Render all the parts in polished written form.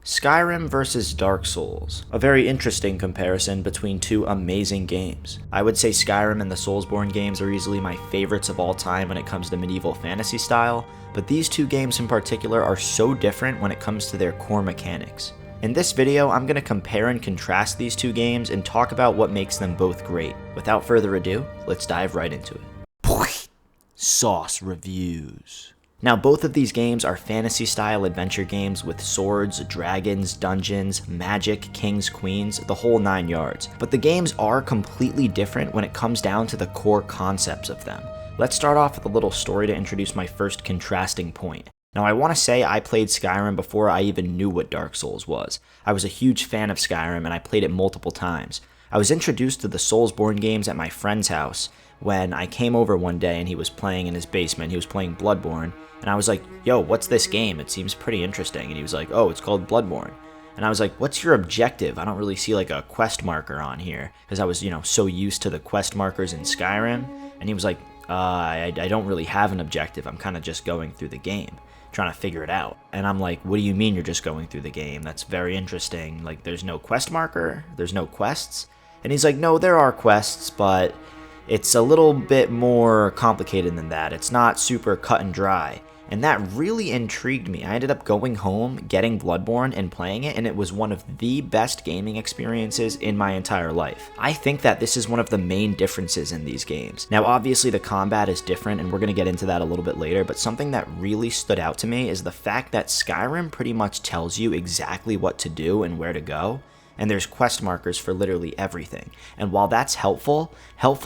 Skyrim versus Dark Souls. A very interesting comparison between two amazing games. I would say Skyrim and the Soulsborne games are easily my favorites of all time when it comes to medieval fantasy style, but these two games in particular are so different when it comes to their core mechanics. In this video, I'm going to compare and contrast these two games and talk about what makes them both great. Without further ado, let's dive right into it. Sauce Reviews. Now, both of these games are fantasy-style adventure games with swords, dragons, dungeons, magic, kings, queens, the whole 9 yards. But the games are completely different when it comes down to the core concepts of them. Let's start off with a little story to introduce my first contrasting point. Now, I want to say I played Skyrim before I even knew what Dark Souls was. I was a huge fan of Skyrim and I played it multiple times. I was introduced to the Soulsborne games at my friend's house when I came over one day and he was playing in his basement. He was playing Bloodborne. And I was like, yo, what's this game? It seems pretty interesting. And he was like, oh, it's called Bloodborne. And I was like, what's your objective? I don't really see like a quest marker on here. Because I was, so used to the quest markers in Skyrim. And he was like, I don't really have an objective. I'm kind of just going through the game, trying to figure it out. And I'm like, what do you mean you're just going through the game? That's very interesting. Like, there's no quest marker? There's no quests? And he's like, no, there are quests, but it's a little bit more complicated than that. It's not super cut and dry. And that really intrigued me. I ended up going home, getting Bloodborne, and playing it, and it was one of the best gaming experiences in my entire life. I think that this is one of the main differences in these games. Now, obviously, the combat is different, and we're going to get into that a little bit later, but something that really stood out to me is the fact that Skyrim pretty much tells you exactly what to do and where to go. And there's quest markers for literally everything. And while that's helpful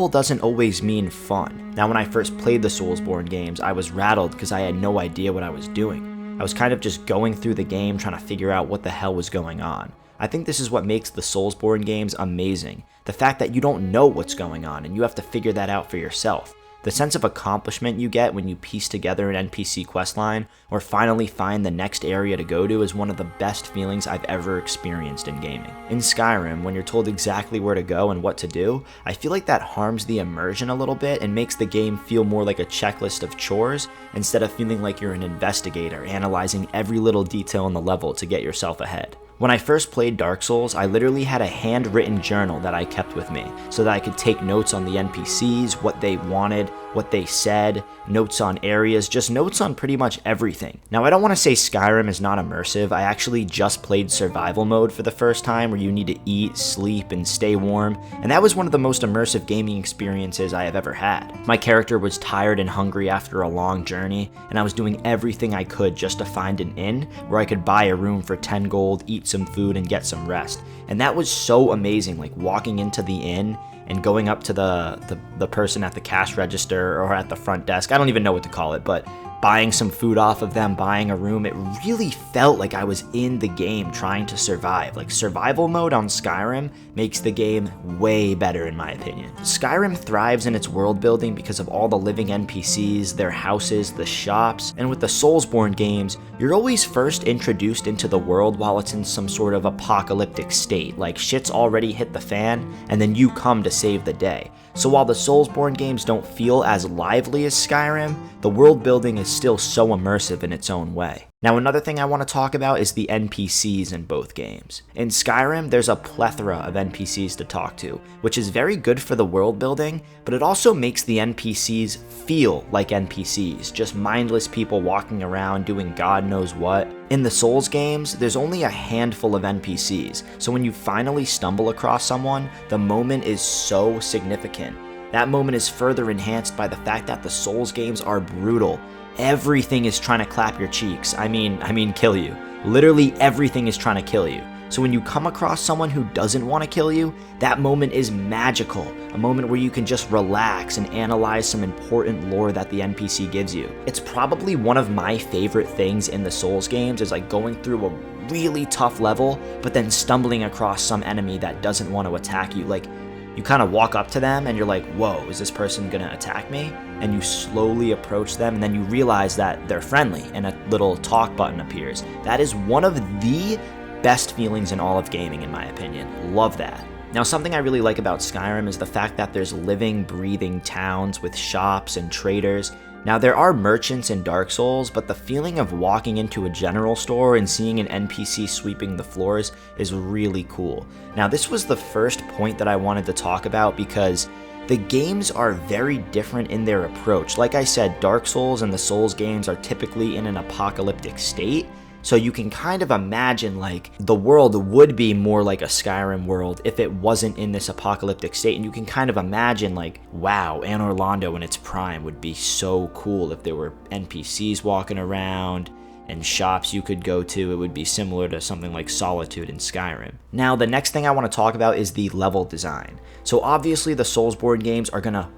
doesn't always mean fun. Now, when I first played the Soulsborne games, I was rattled because I had no idea what I was doing. I was kind of just going through the game trying to figure out what the hell was going on. I think this is what makes the Soulsborne games amazing. The fact that you don't know what's going on and you have to figure that out for yourself. The sense of accomplishment you get when you piece together an NPC questline or finally find the next area to go to is one of the best feelings I've ever experienced in gaming. In Skyrim, when you're told exactly where to go and what to do, I feel like that harms the immersion a little bit and makes the game feel more like a checklist of chores instead of feeling like you're an investigator analyzing every little detail in the level to get yourself ahead. When I first played Dark Souls, I literally had a handwritten journal that I kept with me so that I could take notes on the NPCs, what they wanted, what they said, notes on areas, just notes on pretty much everything. Now, I don't want to say Skyrim is not immersive. I actually just played survival mode for the first time where you need to eat, sleep, and stay warm, and that was one of the most immersive gaming experiences I have ever had. My character was tired and hungry after a long journey, and I was doing everything I could just to find an inn where I could buy a room for 10 gold, eat some food, and get some rest. And that was so amazing, like walking into the inn and going up to the person at the cash register or at the front desk. I don't even know what to call it, but buying some food off of them, buying a room, it really felt like I was in the game trying to survive. Like, survival mode on Skyrim makes the game way better in my opinion. Skyrim thrives in its world building because of all the living NPCs, their houses, the shops, and with the Soulsborne games, you're always first introduced into the world while it's in some sort of apocalyptic state, like shit's already hit the fan, and then you come to save the day. So while the Soulsborne games don't feel as lively as Skyrim, the world building is still so immersive in its own way. Now, another thing I want to talk about is the NPCs in both games. In Skyrim, there's a plethora of NPCs to talk to, which is very good for the world building, but it also makes the NPCs feel like NPCs, just mindless people walking around doing God knows what. In the Souls games, there's only a handful of NPCs, so when you finally stumble across someone, the moment is so significant. That moment is further enhanced by the fact that the Souls games are brutal. Everything is trying to clap your cheeks. I mean kill you. Literally everything is trying to kill you. So when you come across someone who doesn't want to kill you, that moment is magical. A moment where you can just relax and analyze some important lore that the NPC gives you. It's probably one of my favorite things in the Souls games is like going through a really tough level, but then stumbling across some enemy that doesn't want to attack you. Like, you kind of walk up to them and you're like, whoa, is this person gonna attack me? And you slowly approach them and then you realize that they're friendly and a little talk button appears. That is one of the best feelings in all of gaming in my opinion. Love that. Now, something I really like about Skyrim is the fact that there's living, breathing towns with shops and traders. Now, there are merchants in Dark Souls, but the feeling of walking into a general store and seeing an NPC sweeping the floors is really cool. Now, this was the first point that I wanted to talk about because the games are very different in their approach. Like I said, Dark Souls and the Souls games are typically in an apocalyptic state, so you can kind of imagine like the world would be more like a Skyrim world if it wasn't in this apocalyptic state, and you can kind of imagine like, wow, Anor Londo in its prime would be so cool if there were NPCs walking around and shops you could go to. It would be similar to something like Solitude in Skyrim. Now, the next thing I want to talk about is the level design. So obviously the Soulsborne games are gonna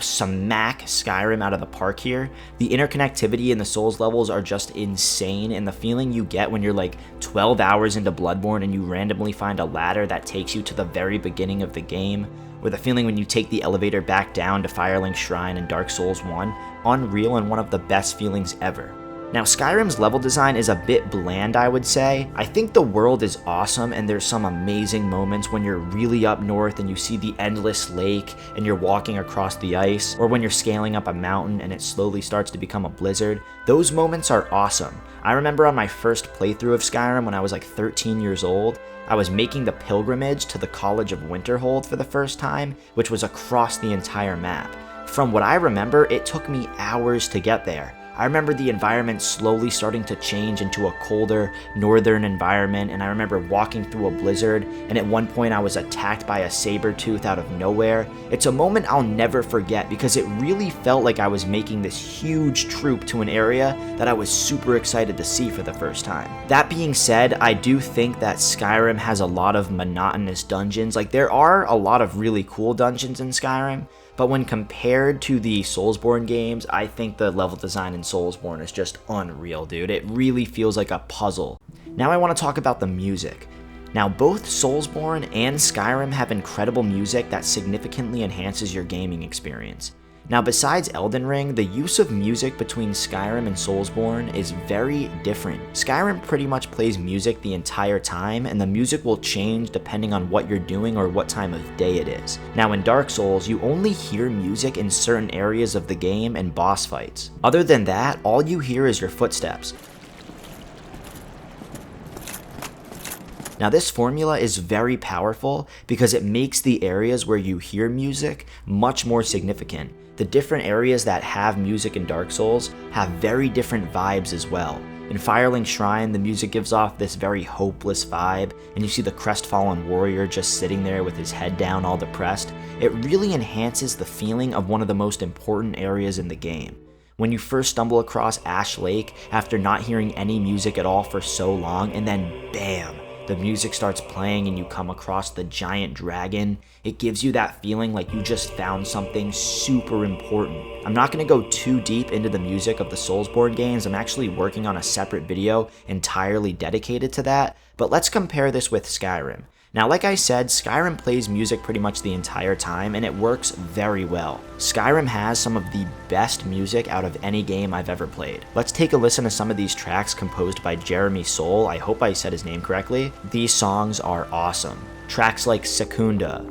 smack Skyrim out of the park here. The interconnectivity in the Souls levels are just insane, and the feeling you get when you're like 12 hours into Bloodborne and you randomly find a ladder that takes you to the very beginning of the game, or the feeling when you take the elevator back down to Firelink Shrine in Dark Souls 1, unreal and one of the best feelings ever. Now, Skyrim's level design is a bit bland, I would say. I think the world is awesome, and there's some amazing moments when you're really up north and you see the endless lake and you're walking across the ice, or when you're scaling up a mountain and it slowly starts to become a blizzard. Those moments are awesome. I remember on my first playthrough of Skyrim when I was like 13 years old, I was making the pilgrimage to the College of Winterhold for the first time, which was across the entire map. From what I remember, it took me hours to get there. I remember the environment slowly starting to change into a colder northern environment, and I remember walking through a blizzard, and at one point I was attacked by a saber-tooth out of nowhere. It's a moment I'll never forget because it really felt like I was making this huge troop to an area that I was super excited to see for the first time. That being said, I do think that Skyrim has a lot of monotonous dungeons. Like, there are a lot of really cool dungeons in Skyrim, but when compared to the Soulsborne games, I think the level design in Soulsborne is just unreal, dude. It really feels like a puzzle. Now I want to talk about the music. Now, both Soulsborne and Skyrim have incredible music that significantly enhances your gaming experience. Now, besides Elden Ring, the use of music between Skyrim and Soulsborne is very different. Skyrim pretty much plays music the entire time, and the music will change depending on what you're doing or what time of day it is. Now, in Dark Souls, you only hear music in certain areas of the game and boss fights. Other than that, all you hear is your footsteps. Now, this formula is very powerful because it makes the areas where you hear music much more significant. The different areas that have music in Dark Souls have very different vibes as well. In Firelink Shrine, the music gives off this very hopeless vibe, and you see the crestfallen warrior just sitting there with his head down all depressed. It really enhances the feeling of one of the most important areas in the game. When you first stumble across Ash Lake after not hearing any music at all for so long, and then bam, the music starts playing and you come across the giant dragon, it gives you that feeling like you just found something super important. I'm not going to go too deep into the music of the Soulsborne games. I'm actually working on a separate video entirely dedicated to that, but let's compare this with Skyrim. Now, like I said, Skyrim plays music pretty much the entire time, and it works very well. Skyrim has some of the best music out of any game I've ever played. Let's take a listen to some of these tracks composed by Jeremy Soule. I hope I said his name correctly. These songs are awesome. Tracks like Secunda,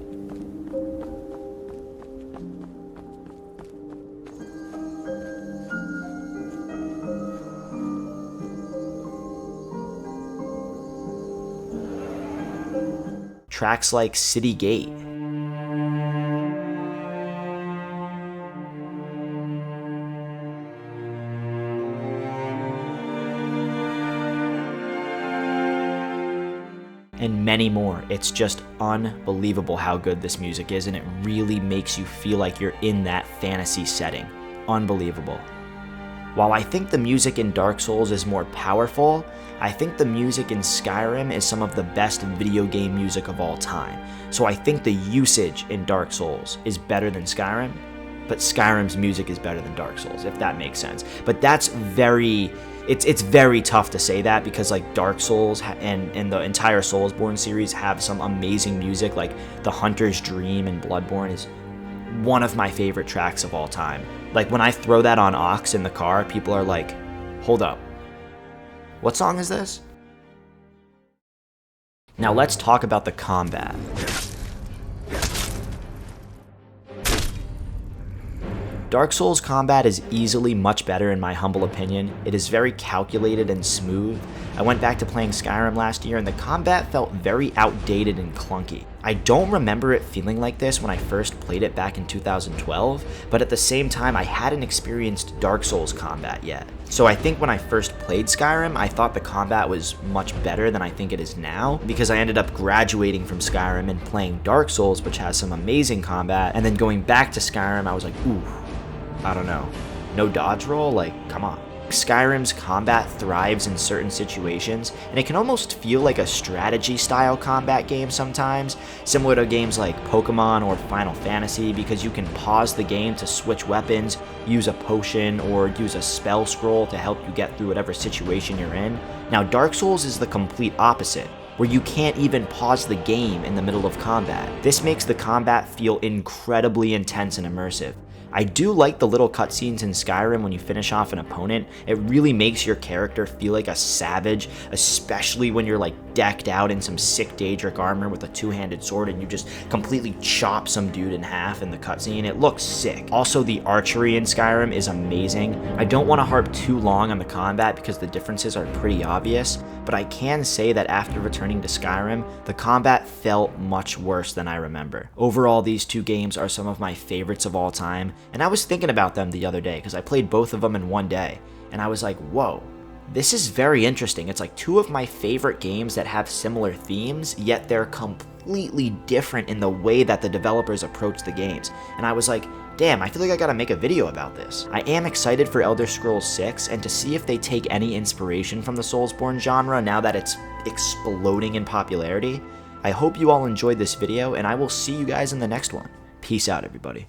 tracks like City Gate, and many more. It's just unbelievable how good this music is, and it really makes you feel like you're in that fantasy setting. Unbelievable. While I think the music in Dark Souls is more powerful, I think the music in Skyrim is some of the best video game music of all time. So I think the usage in Dark Souls is better than Skyrim, but Skyrim's music is better than Dark Souls, if that makes sense. But that's it's very tough to say that because like Dark Souls and the entire Soulsborne series have some amazing music. Like The Hunter's Dream and Bloodborne is one of my favorite tracks of all time. Like when I throw that on aux in the car, people are like, hold up, what song is this? Now let's talk about the combat. Dark Souls combat is easily much better in my humble opinion. It is very calculated and smooth. I went back to playing Skyrim last year and the combat felt very outdated and clunky. I don't remember it feeling like this when I first played it back in 2012, but at the same time I hadn't experienced Dark Souls combat yet. So I think when I first played Skyrim, I thought the combat was much better than I think it is now, because I ended up graduating from Skyrim and playing Dark Souls, which has some amazing combat, and then going back to Skyrim, I was like, ooh, I don't know, no dodge roll? Like, come on. Skyrim's combat thrives in certain situations, and it can almost feel like a strategy-style combat game sometimes, similar to games like Pokemon or Final Fantasy, because you can pause the game to switch weapons, use a potion, or use a spell scroll to help you get through whatever situation you're in. Now, Dark Souls is the complete opposite, where you can't even pause the game in the middle of combat. This makes the combat feel incredibly intense and immersive. I do like the little cutscenes in Skyrim when you finish off an opponent. It really makes your character feel like a savage, especially when you're like decked out in some sick Daedric armor with a two-handed sword and you just completely chop some dude in half in the cutscene. It looks sick. Also, the archery in Skyrim is amazing. I don't want to harp too long on the combat because the differences are pretty obvious, but I can say that after returning to Skyrim, the combat felt much worse than I remember. Overall, these two games are some of my favorites of all time, and I was thinking about them the other day because I played both of them in one day, and I was like, whoa, this is very interesting. It's like two of my favorite games that have similar themes, yet they're completely different in the way that the developers approach the games. And I was like, damn, I feel like I gotta make a video about this. I am excited for Elder Scrolls 6 and to see if they take any inspiration from the Soulsborne genre now that it's exploding in popularity. I hope you all enjoyed this video, and I will see you guys in the next one. Peace out, everybody.